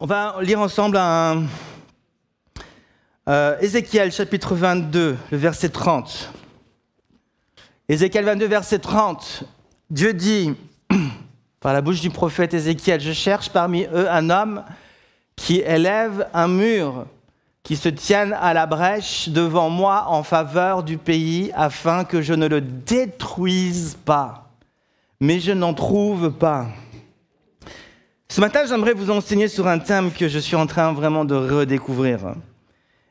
On va lire ensemble Ézéchiel chapitre 22, le verset 30. Ézéchiel 22, verset 30. Dieu dit, par la bouche du prophète Ézéchiel, « Je cherche parmi eux un homme qui élève un mur, qui se tienne à la brèche devant moi en faveur du pays, afin que je ne le détruise pas. Mais je n'en trouve pas. » Ce matin, j'aimerais vous enseigner sur un thème que je suis en train vraiment de redécouvrir.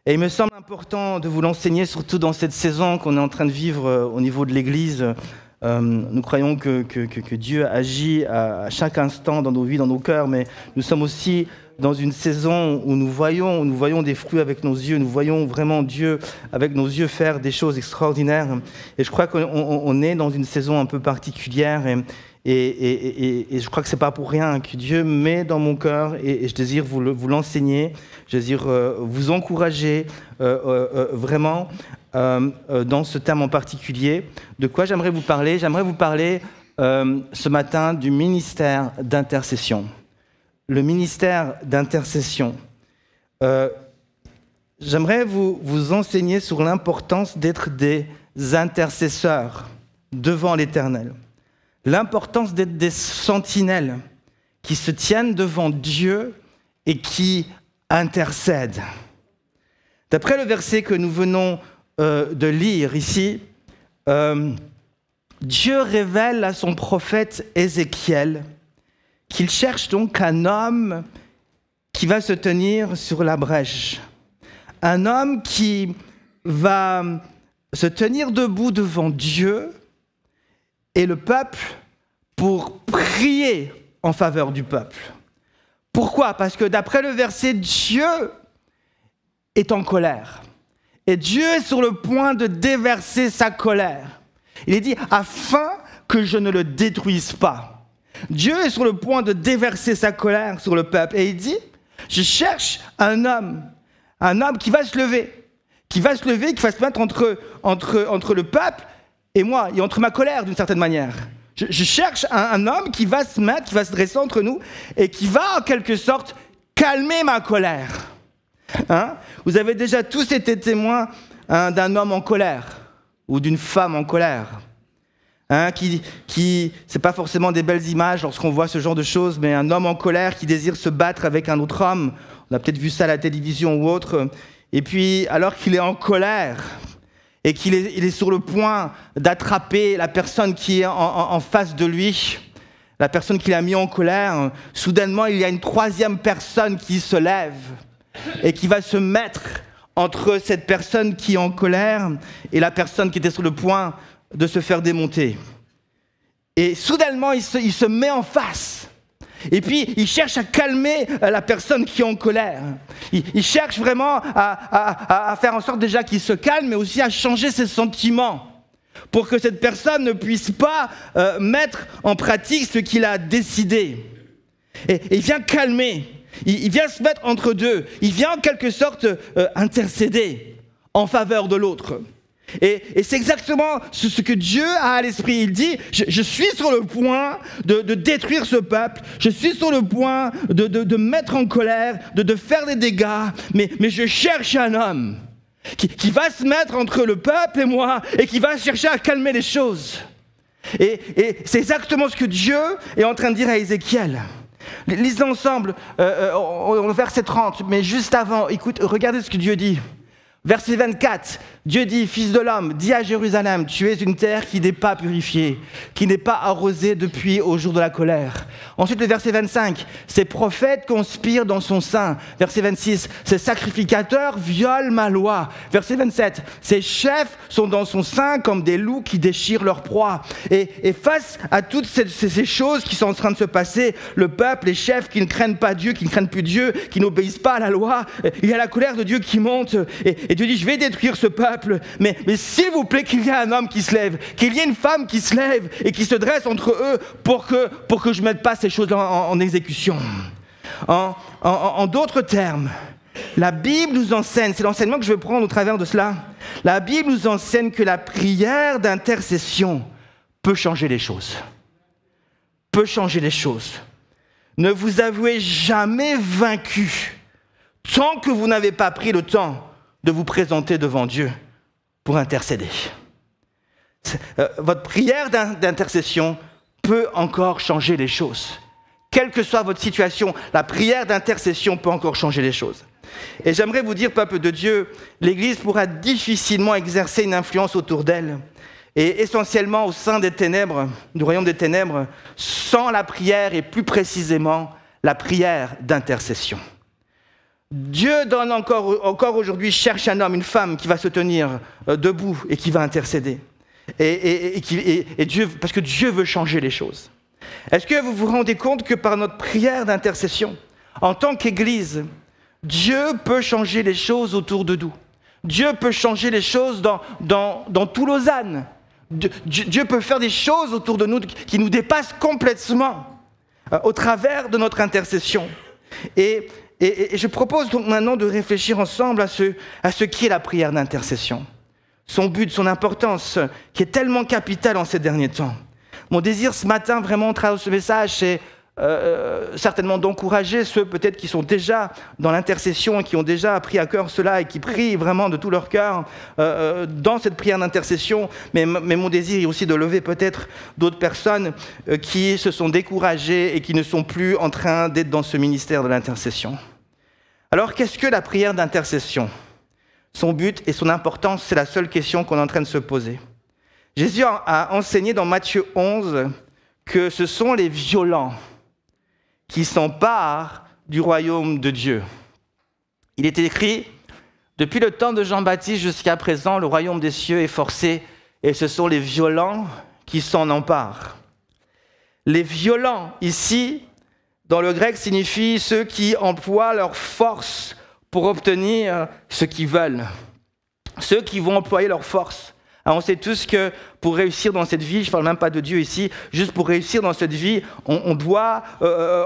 Et il me semble important de vous l'enseigner, surtout dans cette saison qu'on est en train de vivre au niveau de l'Église. Nous croyons que Dieu agit à chaque instant dans nos vies, dans nos cœurs, mais nous sommes aussi dans une saison où nous voyons des fruits avec nos yeux, nous voyons vraiment Dieu avec nos yeux faire des choses extraordinaires. Et je crois qu'on est dans une saison un peu particulière et je crois que ce n'est pas pour rien que Dieu met dans mon cœur et je désire vous l'enseigner, je désire vous encourager vraiment dans ce thème en particulier. De quoi j'aimerais vous parler? J'aimerais vous parler ce matin du ministère d'intercession. Le ministère d'intercession. J'aimerais vous enseigner sur l'importance d'être des intercesseurs devant l'Éternel. L'importance d'être des sentinelles qui se tiennent devant Dieu et qui intercèdent. D'après le verset que nous venons de lire ici, Dieu révèle à son prophète Ézéchiel qu'il cherche donc un homme qui va se tenir sur la brèche. Un homme qui va se tenir debout devant Dieu et le peuple pour prier en faveur du peuple. Pourquoi? Parce que d'après le verset, Dieu est en colère. Et Dieu est sur le point de déverser sa colère. Il est dit, afin que je ne le détruise pas. Dieu est sur le point de déverser sa colère sur le peuple. Et il dit, je cherche un homme qui va se lever, qui va se mettre entre le peuple et moi, et entre ma colère d'une certaine manière. Je cherche un homme qui va se mettre, qui va se dresser entre nous et qui va en quelque sorte calmer ma colère. Hein? Vous avez déjà tous été témoins d'un homme en colère ou d'une femme en colère. C'est pas forcément des belles images lorsqu'on voit ce genre de choses, mais un homme en colère qui désire se battre avec un autre homme. On a peut-être vu ça à la télévision ou autre. Et puis, alors qu'il est en colère et qu'il est sur le point d'attraper la personne qui est en face de lui, la personne qu'il a mis en colère, soudainement, il y a une troisième personne qui se lève et qui va se mettre entre cette personne qui est en colère et la personne qui était sur le point de se faire démonter. Et soudainement, il se met en face. Et puis, il cherche à calmer la personne qui est en colère. Il cherche vraiment à faire en sorte déjà qu'il se calme, mais aussi à changer ses sentiments pour que cette personne ne puisse pas mettre en pratique ce qu'il a décidé. Et il vient calmer. Il vient se mettre entre deux. Il vient en quelque sorte intercéder en faveur de l'autre. Et c'est exactement ce que Dieu a à l'esprit. Il dit, je suis sur le point de détruire ce peuple, je suis sur le point de mettre en colère, de faire des dégâts, mais je cherche un homme qui va se mettre entre le peuple et moi et qui va chercher à calmer les choses. Et c'est exactement ce que Dieu est en train de dire à Ézéchiel. Lisons ensemble au verset 30, mais juste avant, écoute, regardez ce que Dieu dit. Verset 24, Dieu dit, « Fils de l'homme, dis à Jérusalem, tu es une terre qui n'est pas purifiée, qui n'est pas arrosée depuis au jour de la colère. » Ensuite, le verset 25, « Ses prophètes conspirent dans son sein. » Verset 26, « Ses sacrificateurs violent ma loi. » Verset 27, « Ses chefs sont dans son sein comme des loups qui déchirent leur proie. » Et face à toutes ces choses qui sont en train de se passer, le peuple, les chefs qui ne craignent pas Dieu, qui ne craignent plus Dieu, qui n'obéissent pas à la loi, il y a la colère de Dieu qui monte. Et Dieu dit, je vais détruire ce peuple, mais s'il vous plaît qu'il y ait un homme qui se lève, qu'il y ait une femme qui se lève et qui se dresse entre eux pour que je ne mette pas ces choses en exécution. En d'autres termes, la Bible nous enseigne, c'est l'enseignement que je veux prendre au travers de cela, la Bible nous enseigne que la prière d'intercession peut changer les choses. Peut changer les choses. Ne vous avouez jamais vaincu tant que vous n'avez pas pris le temps de vous présenter devant Dieu pour intercéder. Votre prière d'intercession peut encore changer les choses. Quelle que soit votre situation, la prière d'intercession peut encore changer les choses. Et j'aimerais vous dire, peuple de Dieu, l'Église pourra difficilement exercer une influence autour d'elle, et essentiellement au sein des ténèbres, du royaume des ténèbres, sans la prière et plus précisément la prière d'intercession. Dieu donne encore aujourd'hui, cherche un homme, une femme qui va se tenir debout et qui va intercéder. Et Dieu, parce que Dieu veut changer les choses. Est-ce que vous vous rendez compte que par notre prière d'intercession, en tant qu'Église, Dieu peut changer les choses autour de nous. Dieu peut changer les choses dans tout Lausanne. Dieu peut faire des choses autour de nous qui nous dépassent complètement au travers de notre intercession. Et je propose donc maintenant de réfléchir ensemble à ce qu'est la prière d'intercession. Son but, son importance, qui est tellement capitale en ces derniers temps. Mon désir ce matin, vraiment, au travers de ce message, c'est certainement d'encourager ceux peut-être qui sont déjà dans l'intercession et qui ont déjà pris à cœur cela et qui prient vraiment de tout leur cœur dans cette prière d'intercession. Mais mon désir est aussi de lever peut-être d'autres personnes qui se sont découragées et qui ne sont plus en train d'être dans ce ministère de l'intercession. Alors, qu'est-ce que la prière d'intercession ? Son but et son importance, c'est la seule question qu'on est en train de se poser. Jésus a enseigné dans Matthieu 11 que ce sont les violents qui s'emparent du royaume de Dieu. Il est écrit, depuis le temps de Jean-Baptiste jusqu'à présent, le royaume des cieux est forcé et ce sont les violents qui s'en emparent. Les violents, ici, dans le grec, signifient ceux qui emploient leur force pour obtenir ce qu'ils veulent. Ceux qui vont employer leur force. Alors on sait tous que pour réussir dans cette vie, je ne parle même pas de Dieu ici, juste pour réussir dans cette vie, on doit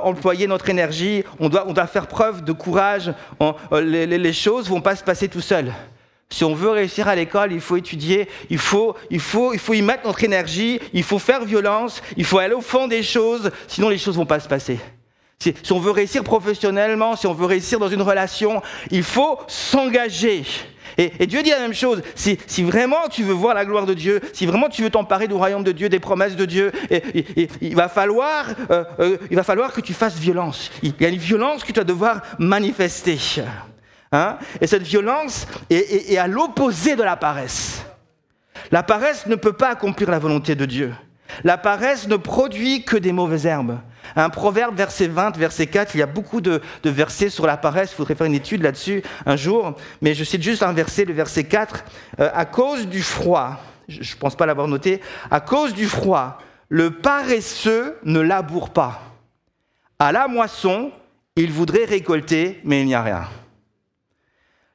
employer notre énergie, on doit faire preuve de courage. Les choses ne vont pas se passer tout seul. Si on veut réussir à l'école, il faut étudier, il faut y mettre notre énergie, il faut faire violence, il faut aller au fond des choses, sinon les choses ne vont pas se passer. Si on veut réussir professionnellement, si on veut réussir dans une relation, il faut s'engager. Et Dieu dit la même chose. Si vraiment tu veux voir la gloire de Dieu, si vraiment tu veux t'emparer du royaume de Dieu, des promesses de Dieu, il va falloir que tu fasses violence. Il y a une violence que tu vas devoir manifester. Hein? Et cette violence est à l'opposé de la paresse. La paresse ne peut pas accomplir la volonté de Dieu. La paresse ne produit que des mauvaises herbes. Un proverbe, verset 20, verset 4, il y a beaucoup de versets sur la paresse, il faudrait faire une étude là-dessus un jour, mais je cite juste un verset, le verset 4, à cause du froid, je ne pense pas l'avoir noté, à cause du froid, le paresseux ne laboure pas. À la moisson, il voudrait récolter, mais il n'y a rien.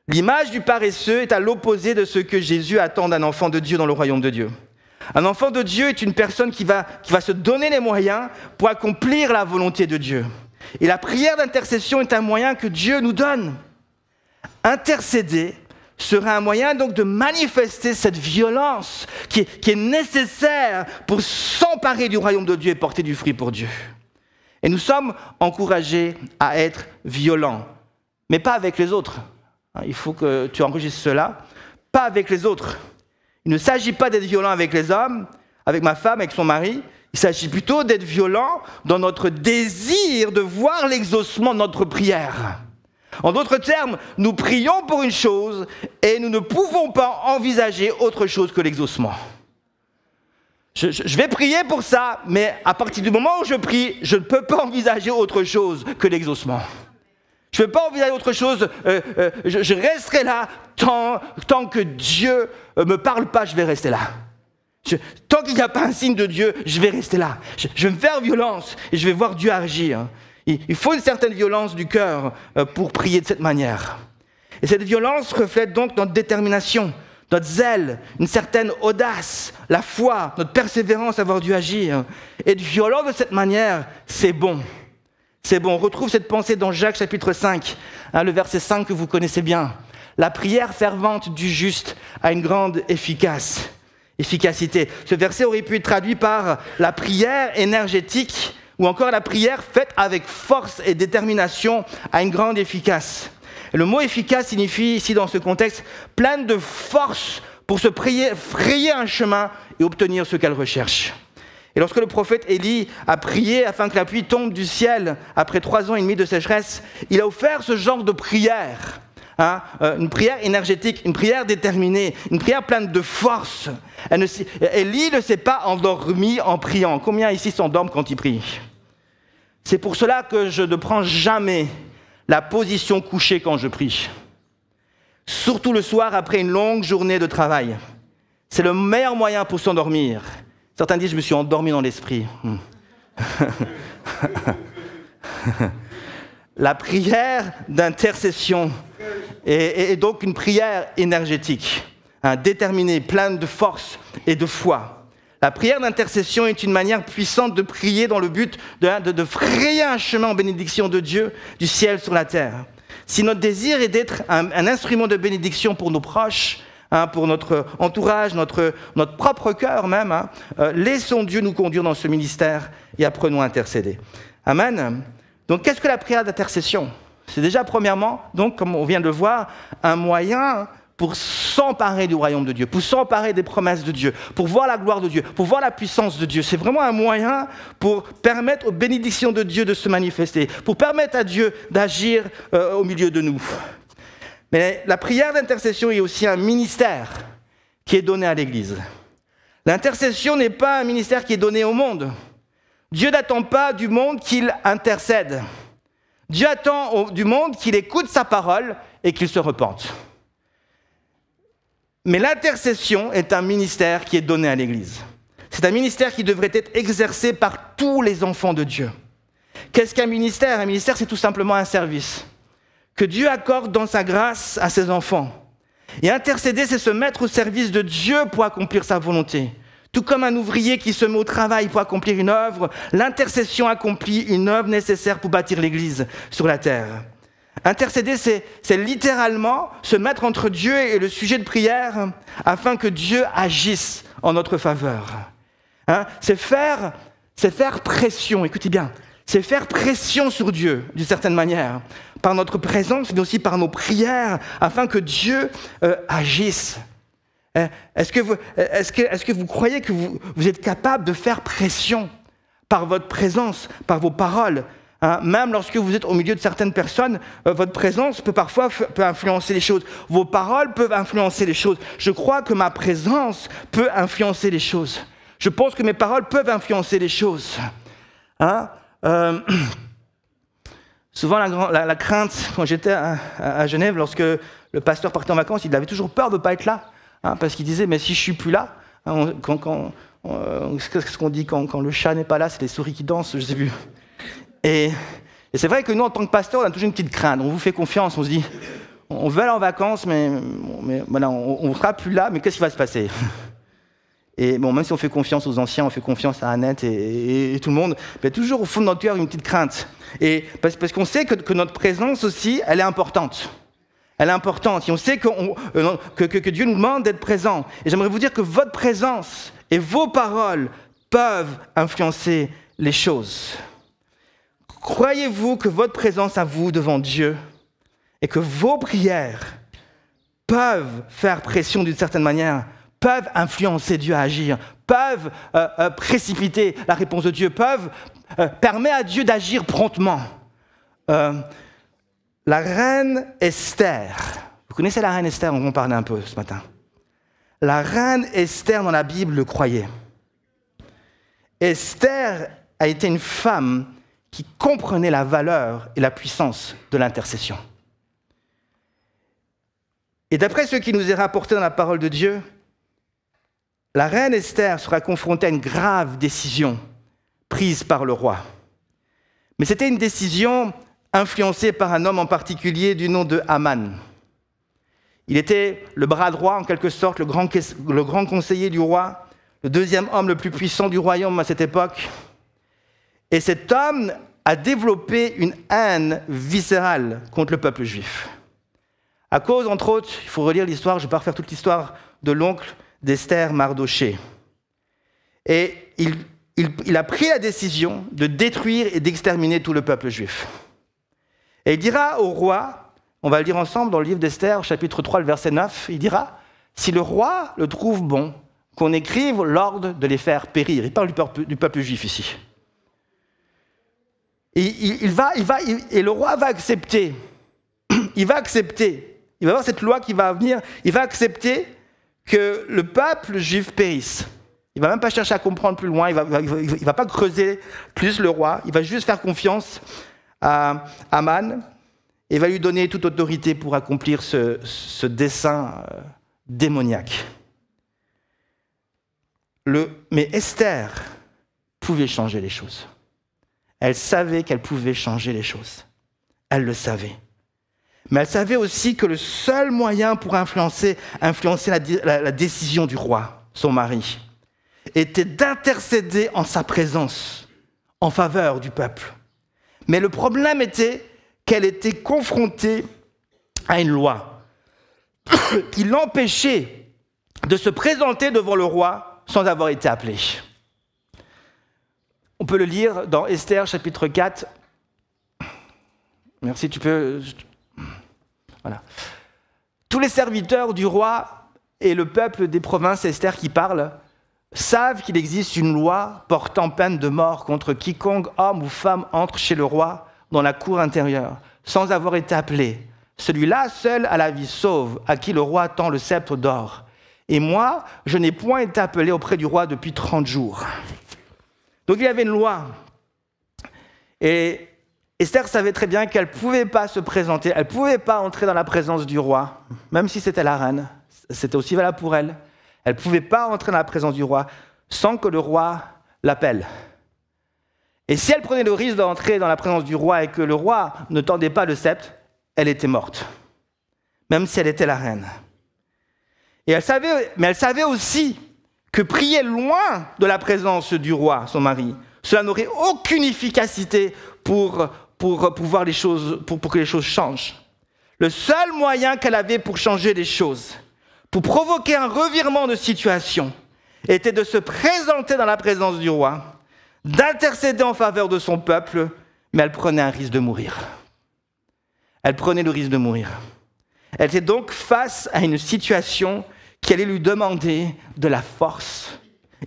L'image du paresseux est à l'opposé de ce que Jésus attend d'un enfant de Dieu dans le royaume de Dieu. Un enfant de Dieu est une personne qui va se donner les moyens pour accomplir la volonté de Dieu. Et la prière d'intercession est un moyen que Dieu nous donne. Intercéder sera un moyen donc de manifester cette violence qui est nécessaire pour s'emparer du royaume de Dieu et porter du fruit pour Dieu. Et nous sommes encouragés à être violents, mais pas avec les autres. Il faut que tu enregistres cela. Pas avec les autres. Il ne s'agit pas d'être violent avec les hommes, avec ma femme, avec son mari. Il s'agit plutôt d'être violent dans notre désir de voir l'exaucement de notre prière. En d'autres termes, nous prions pour une chose et nous ne pouvons pas envisager autre chose que l'exaucement. Je vais prier pour ça, mais à partir du moment où je prie, je ne peux pas envisager autre chose que l'exaucement. Je ne peux pas envisager autre chose, je resterai là tant que Dieu ne me parle pas, je vais rester là. Tant qu'il n'y a pas un signe de Dieu, je vais rester là. Je vais me faire violence et je vais voir Dieu agir. Il faut une certaine violence du cœur pour prier de cette manière. Et cette violence reflète donc notre détermination, notre zèle, une certaine audace, la foi, notre persévérance à voir Dieu agir. Être violent de cette manière, c'est bon. C'est bon, on retrouve cette pensée dans Jacques chapitre 5, le verset 5 que vous connaissez bien. La prière fervente du juste a une grande efficacité. Ce verset aurait pu être traduit par la prière énergétique ou encore la prière faite avec force et détermination a une grande efficace. Et le mot efficace signifie ici dans ce contexte pleine de force pour se frayer un chemin et obtenir ce qu'elle recherche. Et lorsque le prophète Élie a prié afin que la pluie tombe du ciel après 3 ans et demi de sécheresse, il a offert ce genre de prière, une prière énergétique, une prière déterminée, une prière pleine de force. Élie ne s'est pas endormi en priant. Combien ici s'endorment quand ils prient? C'est pour cela que je ne prends jamais la position couchée quand je prie. Surtout le soir après une longue journée de travail. C'est le meilleur moyen pour s'endormir. Certains disent, je me suis endormi dans l'esprit. La prière d'intercession est donc une prière énergétique, déterminée, pleine de force et de foi. La prière d'intercession est une manière puissante de prier dans le but de frayer un chemin en bénédiction de Dieu, du ciel sur la terre. Si notre désir est d'être un instrument de bénédiction pour nos proches, pour notre entourage, notre propre cœur même, laissons Dieu nous conduire dans ce ministère et apprenons à intercéder. Amen. Donc, qu'est-ce que la prière d'intercession? C'est déjà, premièrement, donc, comme on vient de le voir, un moyen pour s'emparer du royaume de Dieu, pour s'emparer des promesses de Dieu, pour voir la gloire de Dieu, pour voir la puissance de Dieu. C'est vraiment un moyen pour permettre aux bénédictions de Dieu de se manifester, pour permettre à Dieu d'agir au milieu de nous. Mais la prière d'intercession est aussi un ministère qui est donné à l'Église. L'intercession n'est pas un ministère qui est donné au monde. Dieu n'attend pas du monde qu'il intercède. Dieu attend du monde qu'il écoute sa parole et qu'il se repente. Mais l'intercession est un ministère qui est donné à l'Église. C'est un ministère qui devrait être exercé par tous les enfants de Dieu. Qu'est-ce qu'un ministère? Un ministère, c'est tout simplement un service que Dieu accorde dans sa grâce à ses enfants. Et intercéder, c'est se mettre au service de Dieu pour accomplir sa volonté. Tout comme un ouvrier qui se met au travail pour accomplir une œuvre, l'intercession accomplit une œuvre nécessaire pour bâtir l'Église sur la terre. Intercéder, c'est littéralement se mettre entre Dieu et le sujet de prière afin que Dieu agisse en notre faveur. C'est faire pression, écoutez bien, c'est faire pression sur Dieu, d'une certaine manière, par notre présence, mais aussi par nos prières, afin que Dieu agisse. Est-ce que vous croyez que vous êtes capable de faire pression par votre présence, par vos paroles? Même lorsque vous êtes au milieu de certaines personnes, votre présence peut parfois influencer les choses. Vos paroles peuvent influencer les choses. Je crois que ma présence peut influencer les choses. Je pense que mes paroles peuvent influencer les choses. Souvent, la crainte, quand j'étais à Genève, lorsque le pasteur partait en vacances, il avait toujours peur de ne pas être là. Parce qu'il disait, mais si je ne suis plus là, qu'est-ce qu'on dit quand le chat n'est pas là, c'est les souris qui dansent, je ne sais plus. Et c'est vrai que nous, en tant que pasteur, on a toujours une petite crainte. On vous fait confiance, on se dit, on veut aller en vacances, mais voilà, on ne sera plus là, mais qu'est-ce qui va se passer? Et bon, même si on fait confiance aux anciens, on fait confiance à Annette et tout le monde, il y a toujours au fond de notre cœur une petite crainte. Et parce qu'on sait que notre présence aussi, elle est importante. Elle est importante. Et on sait que Dieu nous demande d'être présents. Et j'aimerais vous dire que votre présence et vos paroles peuvent influencer les choses. Croyez-vous que votre présence à vous devant Dieu et que vos prières peuvent faire pression d'une certaine manière, peuvent influencer Dieu à agir, peuvent précipiter la réponse de Dieu, peuvent permettre à Dieu d'agir promptement. La reine Esther, vous connaissez la reine Esther, on va en parler un peu ce matin. La reine Esther dans la Bible le croyait. Esther a été une femme qui comprenait la valeur et la puissance de l'intercession. Et d'après ce qui nous est rapporté dans la parole de Dieu, la reine Esther sera confrontée à une grave décision prise par le roi. Mais c'était une décision influencée par un homme en particulier du nom de Haman. Il était le bras droit, en quelque sorte, le grand conseiller du roi, le deuxième homme le plus puissant du royaume à cette époque. Et cet homme a développé une haine viscérale contre le peuple juif. À cause, entre autres, il faut relire l'histoire, je ne vais pas refaire toute l'histoire de l'oncle d'Esther, Mardoché. Et il il a pris la décision de détruire et d'exterminer tout le peuple juif. Et il dira au roi, on va le lire ensemble dans le livre d'Esther, chapitre 3, le verset 9, il dira, si le roi le trouve bon, qu'on écrive l'ordre de les faire périr. Il parle du peuple juif ici. Et et le roi va accepter. Il va accepter. Il va avoir cette loi qui va venir. Il va accepter que le peuple juif périsse. Il ne va même pas chercher à comprendre plus loin. Il va pas creuser plus le roi. Il va juste faire confiance à Aman et va lui donner toute autorité pour accomplir ce dessein démoniaque. Mais Esther pouvait changer les choses. Elle savait qu'elle pouvait changer les choses. Elle le savait. Mais elle savait aussi que le seul moyen pour influencer la décision du roi, son mari, était d'intercéder en sa présence, en faveur du peuple. Mais le problème était qu'elle était confrontée à une loi qui l'empêchait de se présenter devant le roi sans avoir été appelée. On peut le lire dans Esther, chapitre 4. Merci, tu peux... Voilà. Tous les serviteurs du roi et le peuple des provinces, Esther qui parle, savent qu'il existe une loi portant peine de mort contre quiconque, homme ou femme, entre chez le roi dans la cour intérieure, sans avoir été appelé. Celui-là seul a la vie sauve, à qui le roi tend le sceptre d'or. Et moi, je n'ai point été appelé auprès du roi depuis 30 jours. Donc il y avait une loi. Et Esther savait très bien qu'elle ne pouvait pas se présenter, elle ne pouvait pas entrer dans la présence du roi, même si c'était la reine. C'était aussi valable pour elle. Elle ne pouvait pas entrer dans la présence du roi sans que le roi l'appelle. Et si elle prenait le risque d'entrer dans la présence du roi et que le roi ne tendait pas le sceptre, elle était morte, même si elle était la reine. Mais elle savait aussi que prier loin de la présence du roi, son mari, cela n'aurait aucune efficacité pour voir les choses, pour que les choses changent. Le seul moyen qu'elle avait pour changer les choses, pour provoquer un revirement de situation, était de se présenter dans la présence du roi, d'intercéder en faveur de son peuple, mais elle prenait un risque de mourir. Elle prenait le risque de mourir. Elle était donc face à une situation qui allait lui demander de la force.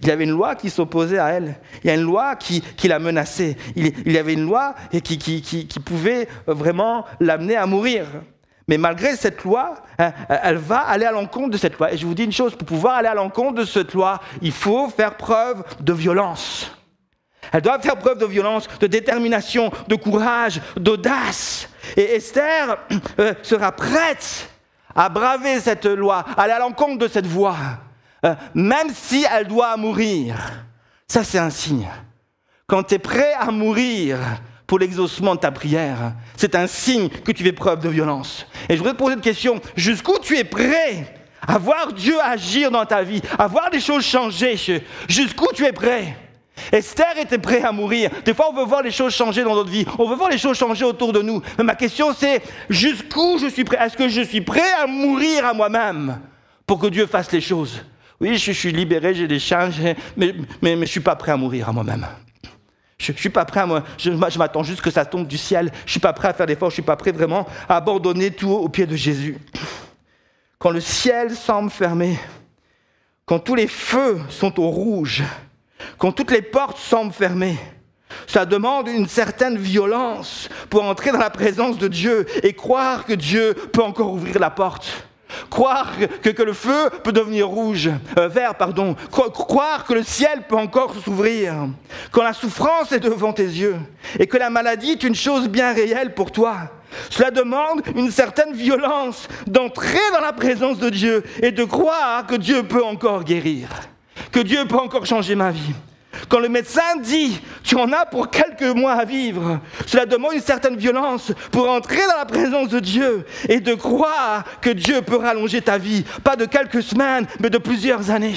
Il y avait une loi qui s'opposait à elle. Il y a une loi qui la menaçait. Il y avait une loi qui pouvait vraiment l'amener à mourir. Mais malgré cette loi, elle va aller à l'encontre de cette loi. Et je vous dis une chose, pour pouvoir aller à l'encontre de cette loi, il faut faire preuve de violence. Elle doit faire preuve de violence, de détermination, de courage, d'audace. Et Esther sera prête à braver cette loi, à aller à l'encontre de cette voie, même si elle doit mourir. Ça, c'est un signe. Quand tu es prêt à mourir pour l'exaucement de ta prière, c'est un signe que tu fais preuve de violence. Et je voudrais te poser une question. Jusqu'où tu es prêt à voir Dieu agir dans ta vie, à voir des choses changer? Jusqu'où tu es prêt? Esther était prête à mourir. Des fois, on veut voir les choses changer dans notre vie. On veut voir les choses changer autour de nous. Mais ma question, c'est jusqu'où je suis prêt? Est-ce que je suis prêt à mourir à moi-même pour que Dieu fasse les choses? Oui, je suis libéré, j'ai des chances, mais je ne suis pas prêt à mourir à moi-même. Je ne suis pas prêt je m'attends juste que ça tombe du ciel. Je ne suis pas prêt à faire d'efforts. Je ne suis pas prêt vraiment à abandonner tout aux pieds de Jésus. Quand le ciel semble fermé, quand tous les feux sont au rouge, quand toutes les portes semblent fermées, ça demande une certaine violence pour entrer dans la présence de Dieu et croire que Dieu peut encore ouvrir la porte. Croire que le feu peut devenir vert, croire que le ciel peut encore s'ouvrir. Quand la souffrance est devant tes yeux et que la maladie est une chose bien réelle pour toi, cela demande une certaine violence d'entrer dans la présence de Dieu et de croire que Dieu peut encore guérir. Que Dieu peut encore changer ma vie. Quand le médecin dit « tu en as pour quelques mois à vivre », cela demande une certaine violence pour entrer dans la présence de Dieu et de croire que Dieu peut rallonger ta vie, pas de quelques semaines, mais de plusieurs années.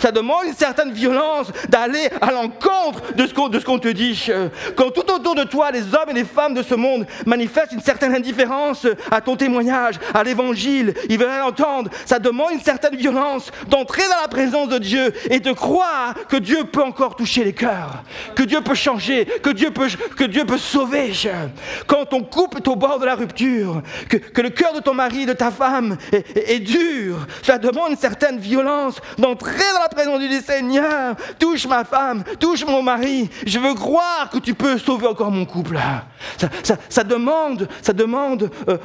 Ça demande une certaine violence d'aller à l'encontre de ce qu'on te dit. Quand tout autour de toi, les hommes et les femmes de ce monde manifestent une certaine indifférence à ton témoignage, à l'évangile, ils veulent l'entendre. Ça demande une certaine violence d'entrer dans la présence de Dieu et de croire que Dieu peut encore toucher les cœurs, que Dieu peut changer, que Dieu peut sauver. Quand ton couple est au bord de la rupture, que le cœur de ton mari, de ta femme est dur, ça demande une certaine violence d'entrer dans la présence du Seigneur. Touche ma femme, touche mon mari. Je veux croire que tu peux sauver encore mon couple. Ça demande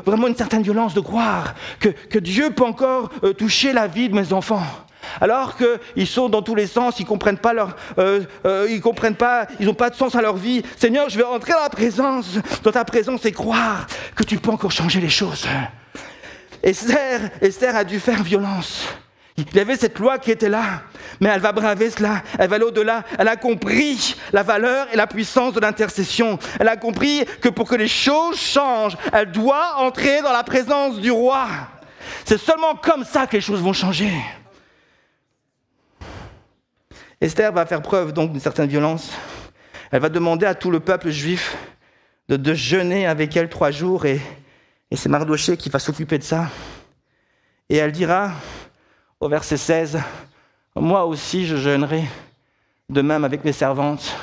vraiment une certaine violence de croire que Dieu peut encore toucher la vie de mes enfants. Alors qu'ils sont dans tous les sens, ils comprennent pas ils n'ont pas de sens à leur vie. Seigneur, je vais entrer dans ta présence et croire que tu peux encore changer les choses. Esther a dû faire violence. Il y avait cette loi qui était là, mais elle va braver cela, elle va aller au-delà. Elle a compris la valeur et la puissance de l'intercession. Elle a compris que pour que les choses changent, elle doit entrer dans la présence du roi. C'est seulement comme ça que les choses vont changer. Esther va faire preuve donc d'une certaine violence. Elle va demander à tout le peuple juif de jeûner avec elle 3 jours et c'est Mardochée qui va s'occuper de ça. Et elle dira au verset 16, « Moi aussi je jeûnerai, de même avec mes servantes,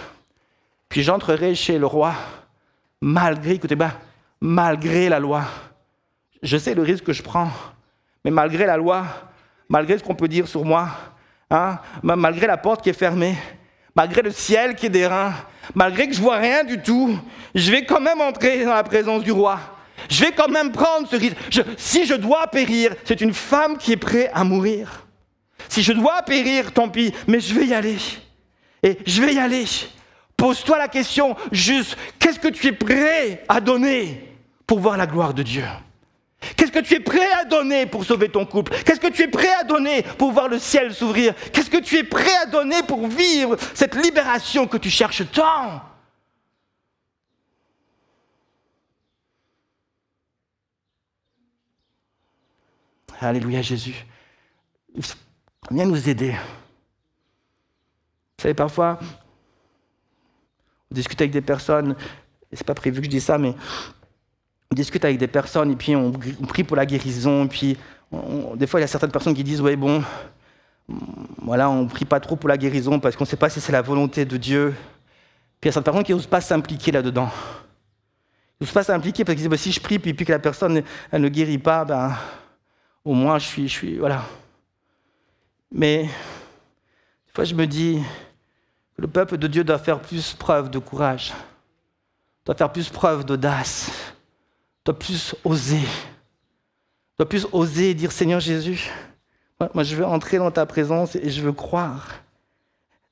puis j'entrerai chez le roi, malgré la loi. Je sais le risque que je prends, mais malgré la loi, malgré ce qu'on peut dire sur moi, malgré la porte qui est fermée, malgré le ciel qui est d'airain, malgré que je vois rien du tout, je vais quand même entrer dans la présence du roi. Je vais quand même prendre ce risque. Si je dois périr, c'est une femme qui est prête à mourir. Si je dois périr, tant pis, mais je vais y aller. Et je vais y aller. Pose-toi la question, juste, qu'est-ce que tu es prêt à donner pour voir la gloire de Dieu ? Qu'est-ce que tu es prêt à donner pour sauver ton couple ? Qu'est-ce que tu es prêt à donner pour voir le ciel s'ouvrir ? Qu'est-ce que tu es prêt à donner pour vivre cette libération que tu cherches tant ? Alléluia Jésus. Viens nous aider. Vous savez, parfois, on discute avec des personnes, et c'est pas prévu que je dise ça, mais on discute avec des personnes et puis on prie pour la guérison. Et puis, des fois, il y a certaines personnes qui disent, ouais, bon, voilà, on prie pas trop pour la guérison parce qu'on ne sait pas si c'est la volonté de Dieu. Puis il y a certaines personnes qui n'osent pas s'impliquer là-dedans. Ils n'osent pas s'impliquer parce qu'ils disent, bah, si je prie puis que la personne elle ne guérit pas, ben, au moins je suis, voilà. Mais des fois, je me dis que le peuple de Dieu doit faire plus preuve de courage, doit faire plus preuve d'audace, doit plus oser dire, Seigneur Jésus, moi je veux entrer dans ta présence et je veux croire.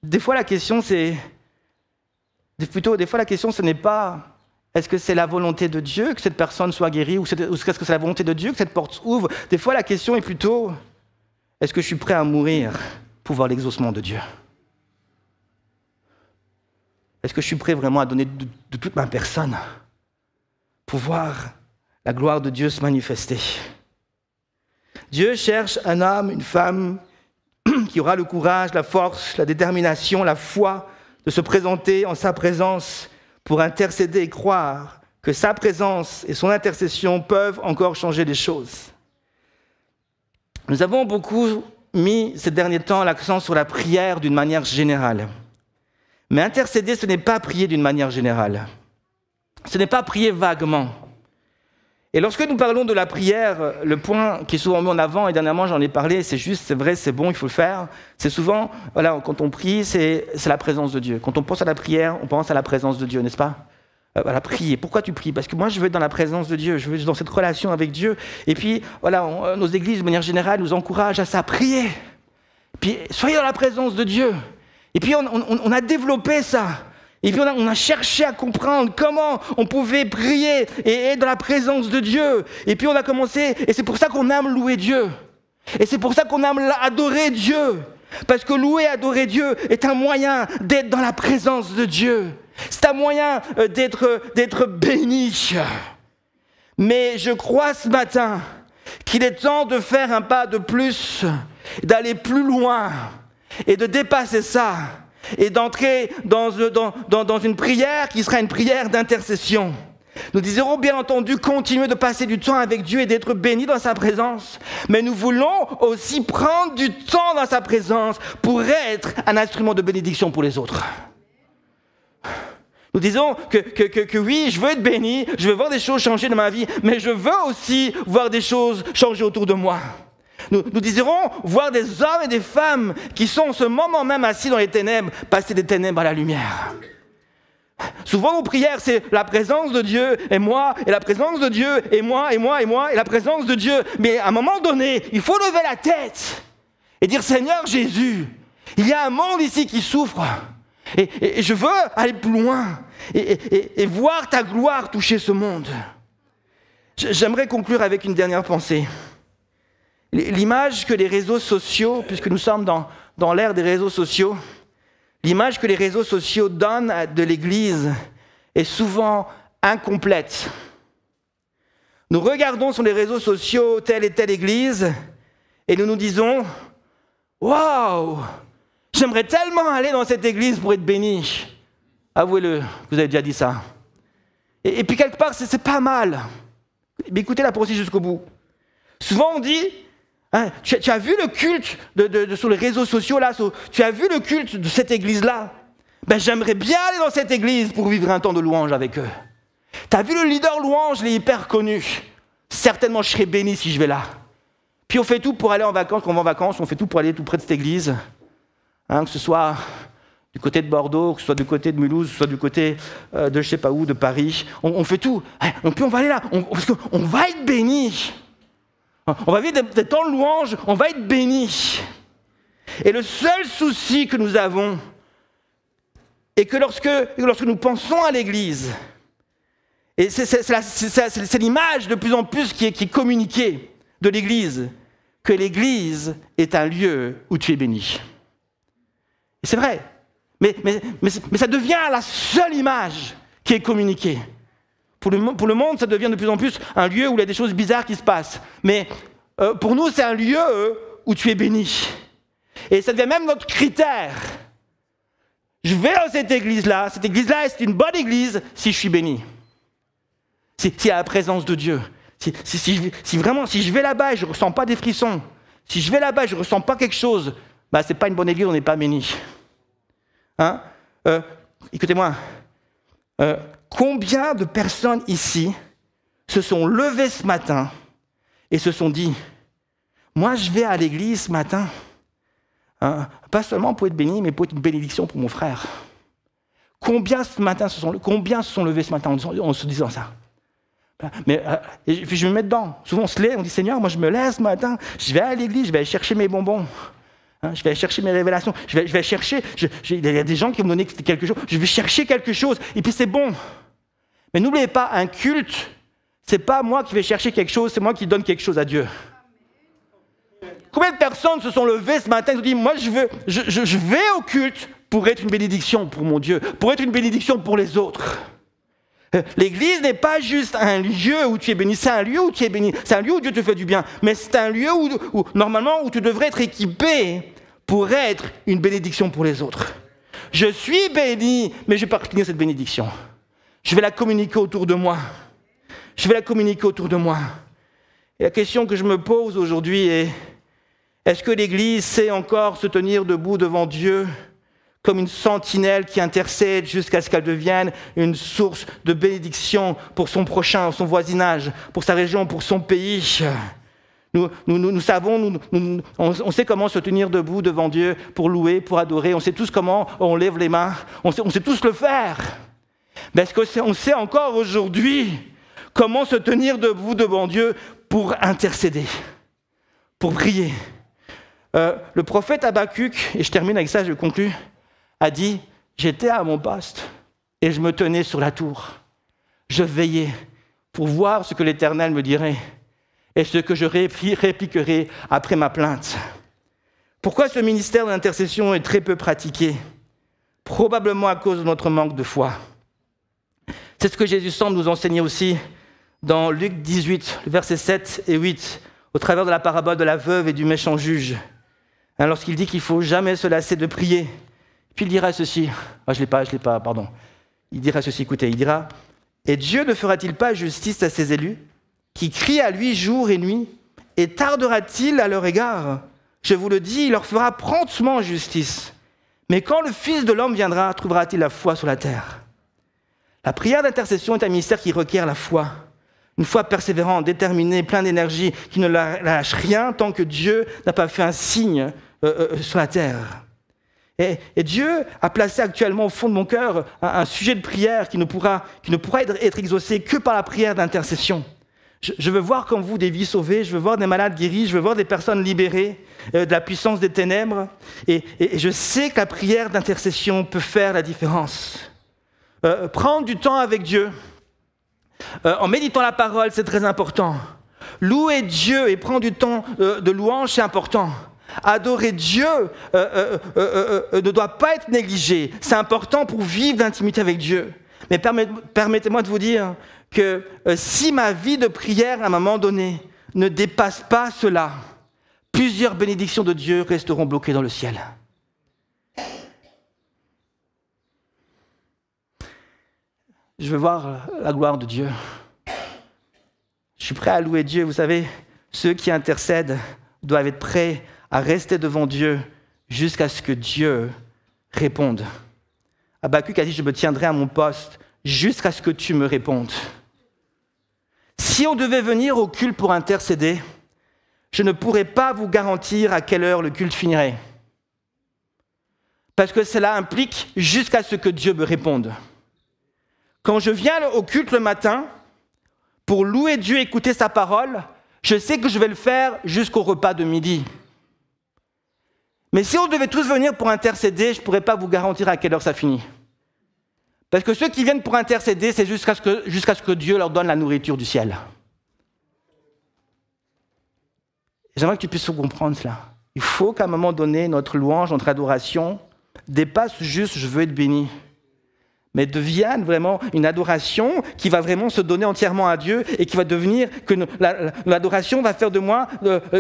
Des fois, la question, ce n'est pas est-ce que c'est la volonté de Dieu que cette personne soit guérie ou est-ce que c'est la volonté de Dieu que cette porte s'ouvre. Des fois, la question est plutôt est-ce que je suis prêt à mourir pour voir l'exaucement de Dieu ? Est-ce que je suis prêt vraiment à donner de toute ma personne pour voir la gloire de Dieu se manifester ? Dieu cherche un homme, une femme qui aura le courage, la force, la détermination, la foi de se présenter en sa présence pour intercéder et croire que sa présence et son intercession peuvent encore changer les choses. Nous avons beaucoup mis ces derniers temps l'accent sur la prière d'une manière générale. Mais intercéder, ce n'est pas prier d'une manière générale. Ce n'est pas prier vaguement. Et lorsque nous parlons de la prière, le point qui est souvent mis en avant, et dernièrement j'en ai parlé, c'est juste, c'est vrai, c'est bon, il faut le faire, c'est souvent, voilà, quand on prie, c'est la présence de Dieu. Quand on pense à la prière, on pense à la présence de Dieu, n'est-ce pas ? Voilà, prier. Pourquoi tu pries ? Parce que moi, je veux être dans la présence de Dieu, je veux être dans cette relation avec Dieu. Et puis, voilà, nos églises, de manière générale, nous encouragent à ça, prier. Puis, soyez dans la présence de Dieu. Et puis, on a développé ça. Et puis, on a cherché à comprendre comment on pouvait prier et être dans la présence de Dieu. Et puis, on a commencé, et c'est pour ça qu'on aime louer Dieu. Et c'est pour ça qu'on aime adorer Dieu. Parce que louer et adorer Dieu est un moyen d'être dans la présence de Dieu. C'est un moyen d'être béni. Mais je crois ce matin qu'il est temps de faire un pas de plus, d'aller plus loin, et de dépasser ça et d'entrer dans une prière qui sera une prière d'intercession. Nous désirons bien entendu continuer de passer du temps avec Dieu et d'être bénis dans sa présence, mais nous voulons aussi prendre du temps dans sa présence pour être un instrument de bénédiction pour les autres. Nous disons que oui, je veux être béni, je veux voir des choses changer dans ma vie, mais je veux aussi voir des choses changer autour de moi. Nous désirons voir des hommes et des femmes qui sont en ce moment même assis dans les ténèbres, passer des ténèbres à la lumière. Souvent, nos prières, c'est la présence de Dieu et moi, et la présence de Dieu et moi, et moi, et moi, et la présence de Dieu. Mais à un moment donné, il faut lever la tête et dire, Seigneur Jésus, il y a un monde ici qui souffre. Et je veux aller plus loin et voir ta gloire toucher ce monde. J'aimerais conclure avec une dernière pensée. L'image que les réseaux sociaux, puisque nous sommes dans l'ère des réseaux sociaux, l'image que les réseaux sociaux donnent de l'Église est souvent incomplète. Nous regardons sur les réseaux sociaux telle et telle Église et nous nous disons « Waouh, j'aimerais tellement aller dans cette Église pour être béni. » Avouez-le, vous avez déjà dit ça. Et puis quelque part, c'est pas mal. Mais écoutez la pensée jusqu'au bout. Souvent on dit hein, tu as vu le culte sur les réseaux sociaux là, tu as vu le culte de cette église-là. Ben, j'aimerais bien aller dans cette église pour vivre un temps de louange avec eux. Tu as vu le leader louange, il est hyper connu. Certainement, je serais béni si je vais là. Puis on fait tout pour aller en vacances. Quand on va en vacances, on fait tout pour aller tout près de cette église. Hein, que ce soit du côté de Bordeaux, que ce soit du côté de Mulhouse, que ce soit du côté de je sais pas où, de Paris. On fait tout. Hein, puis on va aller là, parce qu'on va être béni. On va vivre des temps de louange, on va être béni. Et le seul souci que nous avons est que lorsque nous pensons à l'Église, et c'est l'image de plus en plus qui est communiquée de l'Église, que l'Église est un lieu où tu es béni. Et c'est vrai, mais ça devient la seule image qui est communiquée. Pour le monde, ça devient de plus en plus un lieu où il y a des choses bizarres qui se passent. Mais pour nous, c'est un lieu où tu es béni. Et ça devient même notre critère. Je vais dans cette église-là, c'est une bonne église si je suis béni. S'il y a la présence de Dieu. Si vraiment, si je vais là-bas et je ne ressens pas des frissons, si je vais là-bas et je ne ressens pas quelque chose, bah, ce n'est pas une bonne église, on n'est pas béni. Hein? Écoutez-moi. Combien de personnes ici se sont levées ce matin et se sont dit « Moi, je vais à l'église ce matin, hein, pas seulement pour être béni, mais pour être une bénédiction pour mon frère. » Combien se sont levés ce matin en se disant ça? Mais et puis je me mets dedans. Souvent, on se lève, on dit « Seigneur, moi, je me lève ce matin, je vais à l'église, je vais aller chercher mes bonbons. » Je vais aller chercher mes révélations, je vais chercher, il y a des gens qui vont me donner quelque chose, je vais chercher quelque chose, et puis c'est bon. Mais n'oubliez pas, un culte, c'est pas moi qui vais chercher quelque chose, c'est moi qui donne quelque chose à Dieu. Combien de personnes se sont levées ce matin et se disent, moi je vais au culte pour être une bénédiction pour mon Dieu, pour être une bénédiction pour les autres. L'église n'est pas juste un lieu où tu es béni, c'est un lieu où tu es béni, c'est un lieu où Dieu te fait du bien, mais c'est un lieu où normalement, où tu devrais être équipé pour être une bénédiction pour les autres. Je suis béni, mais je vais partager cette bénédiction. Je vais la communiquer autour de moi. Et la question que je me pose aujourd'hui est, est-ce que l'Église sait encore se tenir debout devant Dieu comme une sentinelle qui intercède jusqu'à ce qu'elle devienne une source de bénédiction pour son prochain, son voisinage, pour sa région, pour son pays? Nous savons, on sait comment se tenir debout devant Dieu pour louer, pour adorer. On sait tous comment on lève les mains. On sait tous le faire. Mais est-ce qu'on sait encore aujourd'hui comment se tenir debout devant Dieu pour intercéder, pour prier? Le prophète Habakkuk, et je termine avec ça, je conclue, a dit « J'étais à mon poste et je me tenais sur la tour. Je veillais pour voir ce que l'Éternel me dirait et ce que je répliquerai après ma plainte. » Pourquoi ce ministère d'intercession est très peu pratiqué? Probablement à cause de notre manque de foi. C'est ce que Jésus semble nous enseigner aussi dans Luc 18, versets 7 et 8, au travers de la parabole de la veuve et du méchant juge. lorsqu'il dit qu'il ne faut jamais se lasser de prier. Puis il dira ceci, je l'ai pas, pardon. Il dira ceci, écoutez, il dira, « Et Dieu ne fera-t-il pas justice à ses élus, qui crient à lui jour et nuit, et tardera-t-il à leur égard ? Je vous le dis, il leur fera promptement justice. Mais quand le Fils de l'homme viendra, trouvera-t-il la foi sur la terre ?» La prière d'intercession est un ministère qui requiert la foi. Une foi persévérante, déterminée, pleine d'énergie, qui ne lâche rien tant que Dieu n'a pas fait un signe sur la terre. Et Dieu a placé actuellement au fond de mon cœur un sujet de prière qui ne pourra être exaucé que par la prière d'intercession. Je veux voir comme vous des vies sauvées, je veux voir des malades guéris, je veux voir des personnes libérées de la puissance des ténèbres. Et je sais que la prière d'intercession peut faire la différence. Prendre du temps avec Dieu, en méditant la parole, c'est très important. Louer Dieu et prendre du temps de louange, c'est important. Adorer Dieu ne doit pas être négligé. C'est important pour vivre d'intimité avec Dieu. Mais permettez-moi de vous dire que si ma vie de prière à un moment donné ne dépasse pas cela, plusieurs bénédictions de Dieu resteront bloquées dans le ciel. Je veux voir la gloire de Dieu. Je suis prêt à louer Dieu. Vous savez, ceux qui intercèdent doivent être prêts à rester devant Dieu jusqu'à ce que Dieu réponde. Habakkuk a dit, je me tiendrai à mon poste jusqu'à ce que tu me répondes. Si on devait venir au culte pour intercéder, je ne pourrais pas vous garantir à quelle heure le culte finirait. Parce que cela implique jusqu'à ce que Dieu me réponde. Quand je viens au culte le matin, pour louer Dieu, écouter sa parole, je sais que je vais le faire jusqu'au repas de midi. Mais si on devait tous venir pour intercéder, je ne pourrais pas vous garantir à quelle heure ça finit. Parce que ceux qui viennent pour intercéder, c'est jusqu'à ce que Dieu leur donne la nourriture du ciel. J'aimerais que tu puisses comprendre cela. Il faut qu'à un moment donné, notre louange, notre adoration dépasse juste « je veux être béni », mais devienne vraiment une adoration qui va vraiment se donner entièrement à Dieu et qui va devenir que l'adoration va faire de moi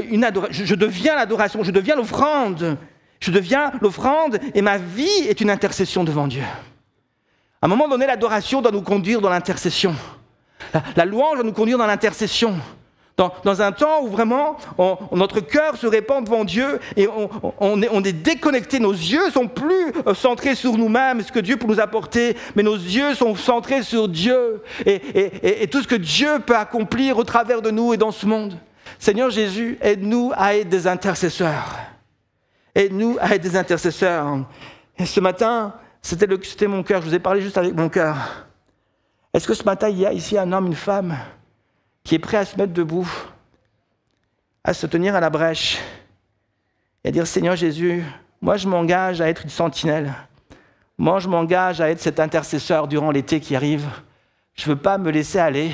une adoration. Je deviens l'adoration, je deviens l'offrande. Je deviens l'offrande et ma vie est une intercession devant Dieu. À un moment donné, l'adoration doit nous conduire dans l'intercession. La louange doit nous conduire dans l'intercession. Dans un temps où vraiment notre cœur se répand devant Dieu et on est déconnecté, nos yeux sont plus centrés sur nous-mêmes, ce que Dieu peut nous apporter, mais nos yeux sont centrés sur Dieu et tout ce que Dieu peut accomplir au travers de nous et dans ce monde. Seigneur Jésus, aide-nous à être des intercesseurs. Aide-nous à être des intercesseurs. Et ce matin, c'était mon cœur, je vous ai parlé juste avec mon cœur. Est-ce que ce matin, il y a ici un homme, une femme qui est prêt à se mettre debout, à se tenir à la brèche et à dire « Seigneur Jésus, moi je m'engage à être une sentinelle. Moi je m'engage à être cet intercesseur durant l'été qui arrive. Je ne veux pas me laisser aller.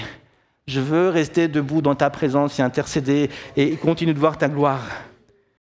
Je veux rester debout dans ta présence et intercéder et continuer de voir ta gloire. »